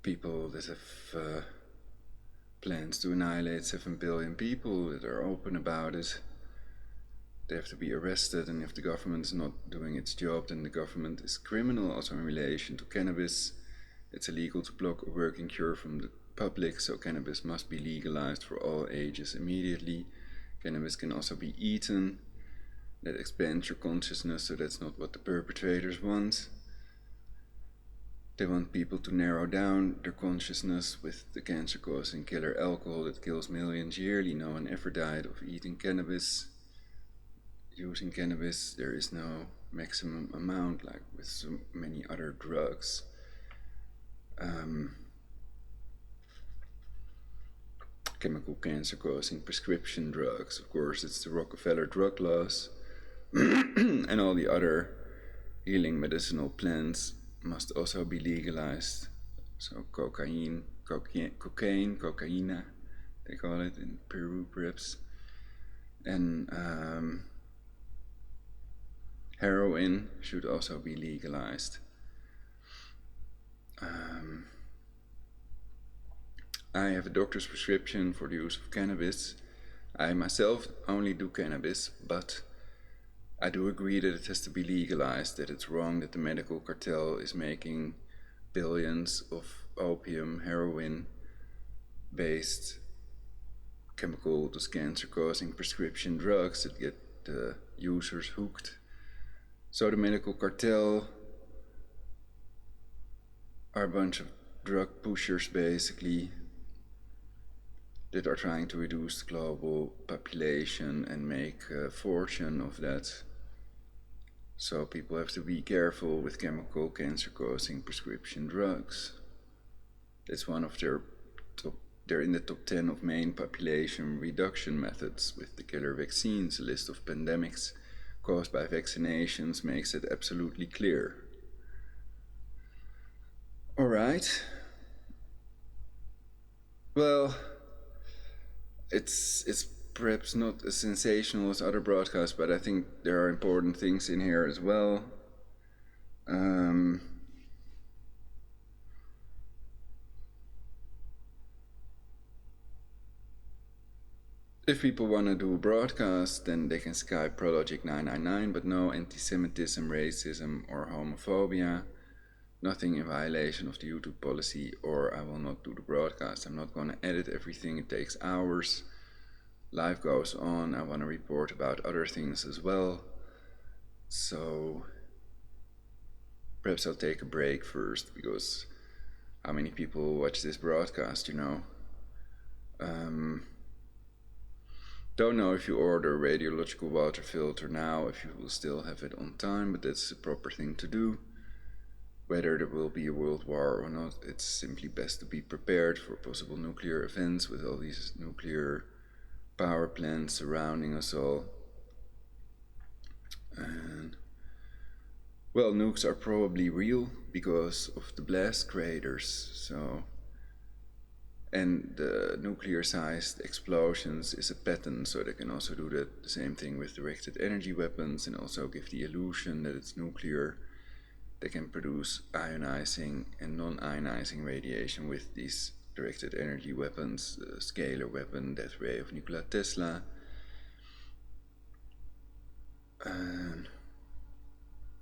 people that have plans to annihilate 7 billion people that are open about it. They have to be arrested, and if the government is not doing its job, then the government is criminal. Also in relation to cannabis, it's illegal to block a working cure from the public, so cannabis must be legalized for all ages immediately. Cannabis can also be eaten. That expands your consciousness, so that's not what the perpetrators want. They want people to narrow down their consciousness with the cancer-causing killer alcohol that kills millions yearly. No one ever died of eating cannabis. Using cannabis, there is no maximum amount like with so many other drugs. Chemical cancer-causing prescription drugs, of course, it's the Rockefeller drug laws. And all the other healing medicinal plants must also be legalized. So cocaine, cocaina, they call it in Peru perhaps. And heroin should also be legalized. I have a doctor's prescription for the use of cannabis. I myself only do cannabis, but I do agree that it has to be legalized, that it's wrong that the medical cartel is making billions of opium, heroin-based chemical to cancer-causing prescription drugs that get the users hooked. So the medical cartel are a bunch of drug pushers, basically, that are trying to reduce the global population and make a fortune of that. So people have to be careful with chemical cancer-causing prescription drugs. That's one of their top, they're in the top 10 of main population reduction methods with the killer vaccines. A list of pandemics caused by vaccinations makes it absolutely clear. All right. Well, it's perhaps not as sensational as other broadcasts, but I think there are important things in here as well. If people want to do a broadcast, then they can Skype Prologic999, but no anti-Semitism, racism, or homophobia. Nothing in violation of the YouTube policy, or I will not do the broadcast. I'm not going to edit everything, it takes hours. Life goes on, I want to report about other things as well. So perhaps I'll take a break first, because how many people watch this broadcast, you know? Don't know if you order a radiological water filter now, if you will still have it on time, but that's the proper thing to do. whether there will be a world war or not. It's simply best to be prepared for possible nuclear events with all these nuclear power plants surrounding us all. And well, nukes are probably real because of the blast craters, so. And the nuclear-sized explosions is a pattern, so they can also do the same thing with directed energy weapons and also give the illusion that it's nuclear. They can produce ionizing and non-ionizing radiation with these directed energy weapons, the scalar weapon, death ray of Nikola Tesla. And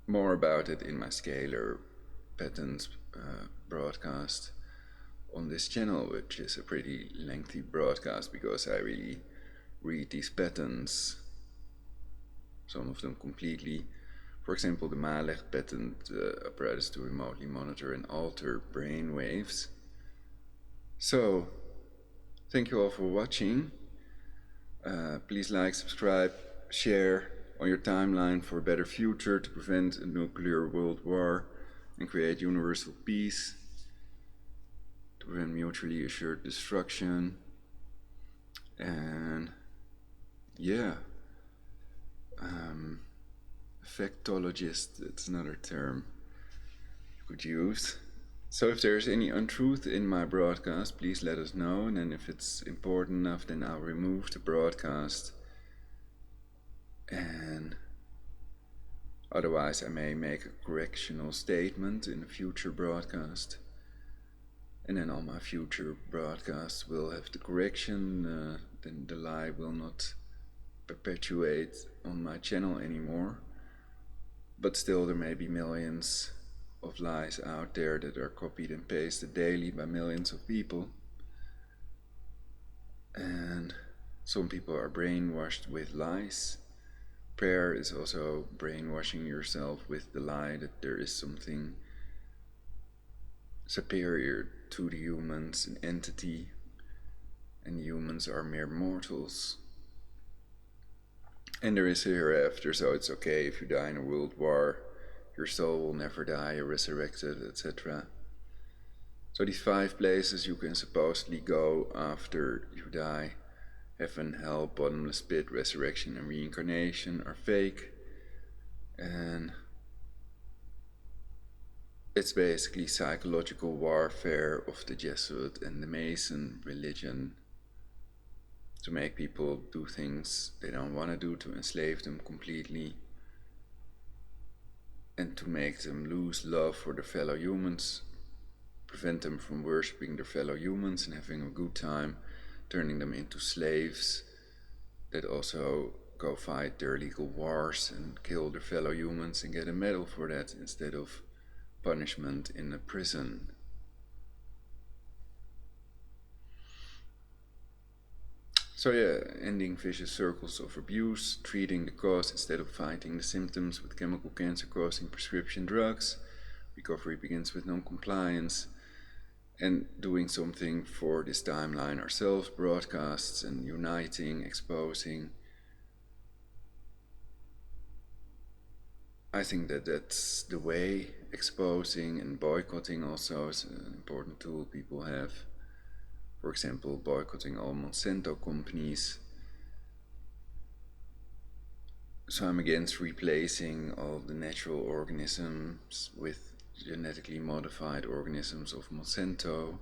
more about it in my scalar patterns broadcast on this channel, which is a pretty lengthy broadcast because I really read these patterns, some of them completely. For example, the Malech patent apparatus to remotely monitor and alter brain waves. So, thank you all for watching. Please like, subscribe, share on your timeline for a better future to prevent a nuclear world war and create universal peace, to prevent mutually assured destruction. And yeah, effectologist, that's another term you could use. So if there's any untruth in my broadcast, please let us know, and then if it's important enough, then I'll remove the broadcast. And otherwise I may make a correctional statement in a future broadcast. And then all my future broadcasts will have the correction, then the lie will not perpetuate on my channel anymore. But still there may be millions of lies out there that are copied and pasted daily by millions of people. And some people are brainwashed with lies. Prayer is also brainwashing yourself with the lie that there is something superior to the humans, an entity, and humans are mere mortals. And there is a hereafter, so it's okay if you die in a world war, your soul will never die, you're resurrected, etc. So these 5 places you can supposedly go after you die, heaven, hell, bottomless pit, resurrection and reincarnation, are fake. And it's basically psychological warfare of the Jesuit and the Mason religion to make people do things they don't want to do, to enslave them completely, and to make them lose love for their fellow humans, prevent them from worshipping their fellow humans and having a good time, turning them into slaves that also go fight their legal wars and kill their fellow humans and get a medal for that instead of punishment in a prison. So yeah, ending vicious circles of abuse, treating the cause instead of fighting the symptoms with chemical cancer-causing prescription drugs. Recovery begins with non-compliance, and doing something for this timeline ourselves, broadcasts and uniting, exposing. I think that that's the way. Exposing and boycotting also is an important tool people have. For example, boycotting all Monsanto companies. So I'm against replacing all the natural organisms with genetically modified organisms of Monsanto.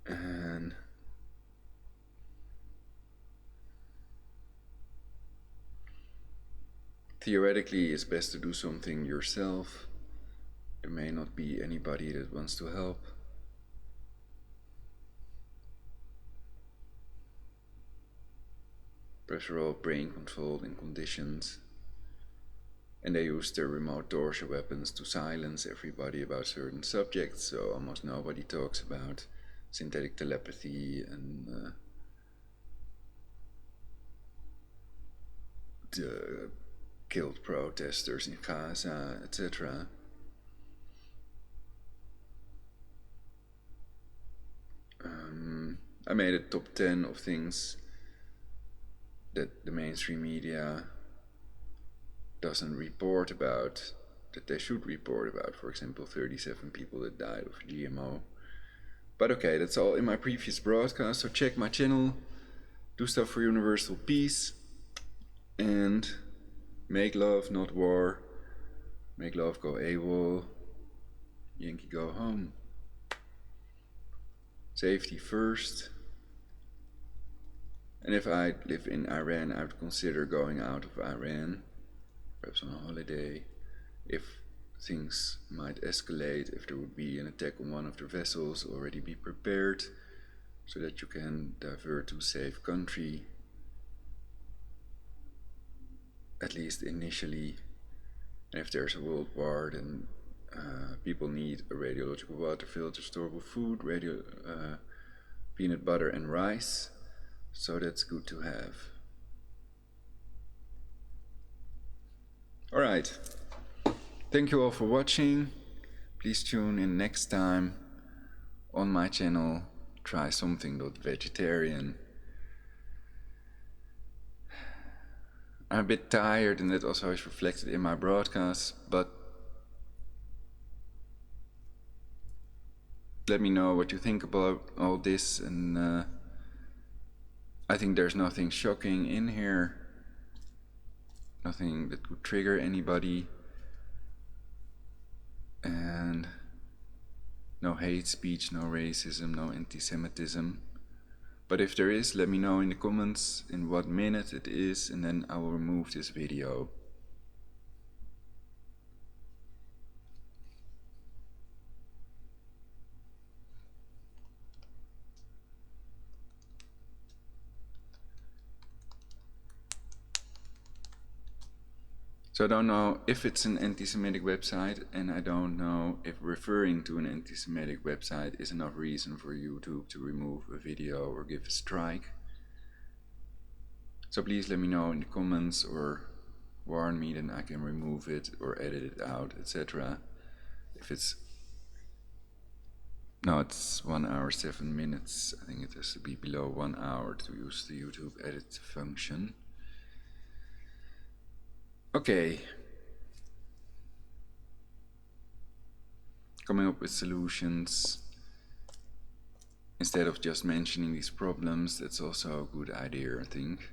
And theoretically, it's best to do something yourself. There may not be anybody that wants to help. Perhaps we're all brain controlled in conditions, and they use their remote torture weapons to silence everybody about certain subjects, so almost nobody talks about synthetic telepathy and the killed protesters in Gaza, etc. I made a top 10 of things that the mainstream media doesn't report about that they should report about. For example, 37 people that died of GMO. But okay, that's all in my previous broadcast, so check my channel, do stuff for universal peace, and make love, not war. Make love, go AWOL. Yankee, go home. Safety first. And if I live in Iran, I would consider going out of Iran, perhaps on a holiday, if things might escalate, if there would be an attack on one of the vessels, already be prepared so that you can divert to a safe country, at least initially. And if there's a world war, then people need a radiological water filter, storable food, peanut butter and rice, so that's good to have. Alright, thank you all for watching. Please tune in next time on my channel, try Something.Vegetarian. I'm a bit tired, and that also is reflected in my broadcasts, but let me know what you think about all this. And I think there's nothing shocking in here, nothing that could trigger anybody, and no hate speech, no racism, no anti-Semitism. But if there is, let me know in the comments in what minute it is, and then I will remove this video. So I don't know if it's an anti-Semitic website, and I don't know if referring to an anti-Semitic website is enough reason for YouTube to remove a video or give a strike. So please let me know in the comments, or warn me, then I can remove it or edit it out, etc. If it's... No, it's 1 hour 7 minutes. I think it has to be below 1 hour to use the YouTube edit function. Okay. Coming up with solutions instead of just mentioning these problems, that's also a good idea, I think.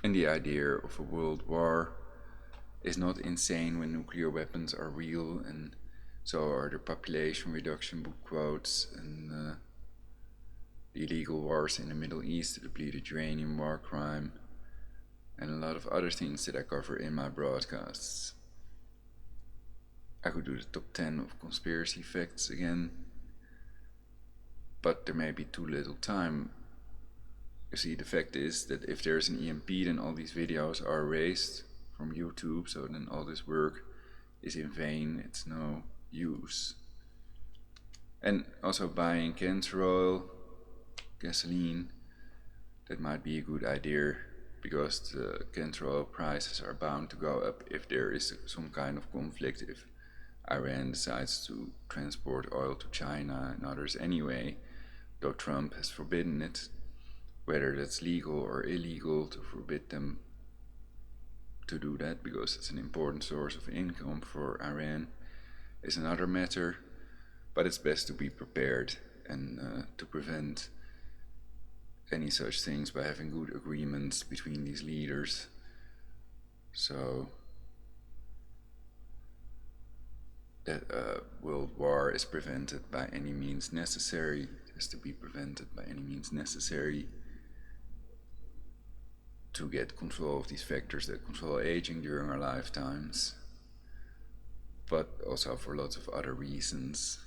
And the idea of a world war is not insane when nuclear weapons are real, and so are the population reduction book quotes, and the illegal wars in the Middle East, the depleted uranium war crime, and a lot of other things that I cover in my broadcasts. I could do the top 10 of conspiracy facts again, but there may be too little time. You see, the fact is that if there's an EMP, then all these videos are erased from YouTube, so then all this work is in vain, it's no use. And also buying cancer oil, gasoline, that might be a good idea, because the cancer oil prices are bound to go up if there is some kind of conflict, if Iran decides to transport oil to China and others anyway, though Trump has forbidden it. Whether that's legal or illegal to forbid them to do that, because it's an important source of income for Iran, is another matter. But it's best to be prepared and to prevent any such things by having good agreements between these leaders. So that world war is prevented by any means necessary. It has to be prevented by any means necessary to get control of these factors that control aging during our lifetimes, but also for lots of other reasons.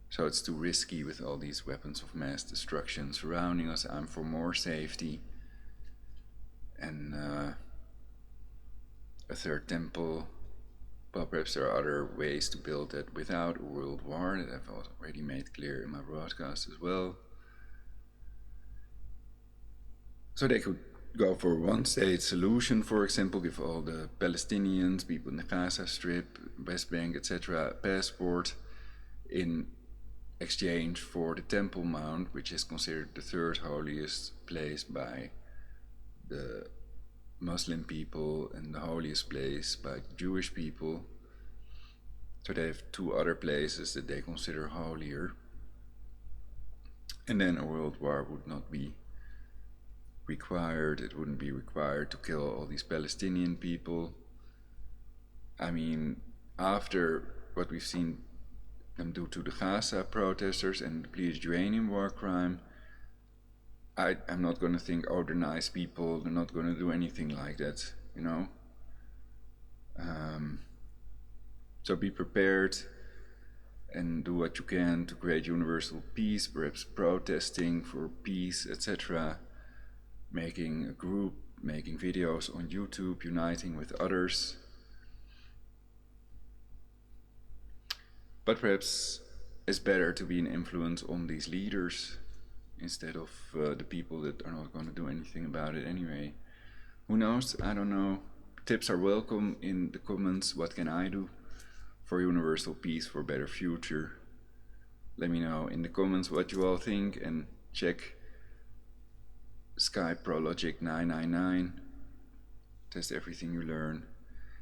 So it's too risky with all these weapons of mass destruction surrounding us. I'm for more safety and a third temple. Well, perhaps there are other ways to build that without a world war that I've already made clear in my broadcast as well. So they could go for a one-state solution, for example, give all the Palestinians, people in the Gaza Strip, West Bank, etc., a passport in exchange for the Temple Mount, which is considered the third holiest place by the Muslim people and the holiest place by Jewish people. So they have two other places that they consider holier. And then a world war would not be required. It wouldn't be required to kill all these Palestinian people. I mean, after what we've seen them do to the Gaza protesters and the police uranium war crime, I'm not going to think, oh, they're nice people, they're not going to do anything like that, you know? So be prepared and do what you can to create universal peace, perhaps protesting for peace, etc. Making a group, making videos on YouTube, uniting with others. But perhaps it's better to be an influence on these leaders instead of the people that are not going to do anything about it anyway. Who knows? I don't know. Tips are welcome in the comments. What can I do for universal peace, for a better future? Let me know in the comments what you all think, and check Skype ProLogic 999. Test everything you learn.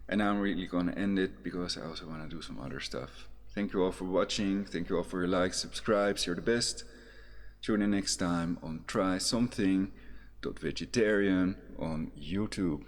And now I'm really gonna end it because I also want to do some other stuff. Thank you all for watching. Thank you all for your likes, subscribes. You're the best. Tune in next time on Try Something.Vegetarian on YouTube.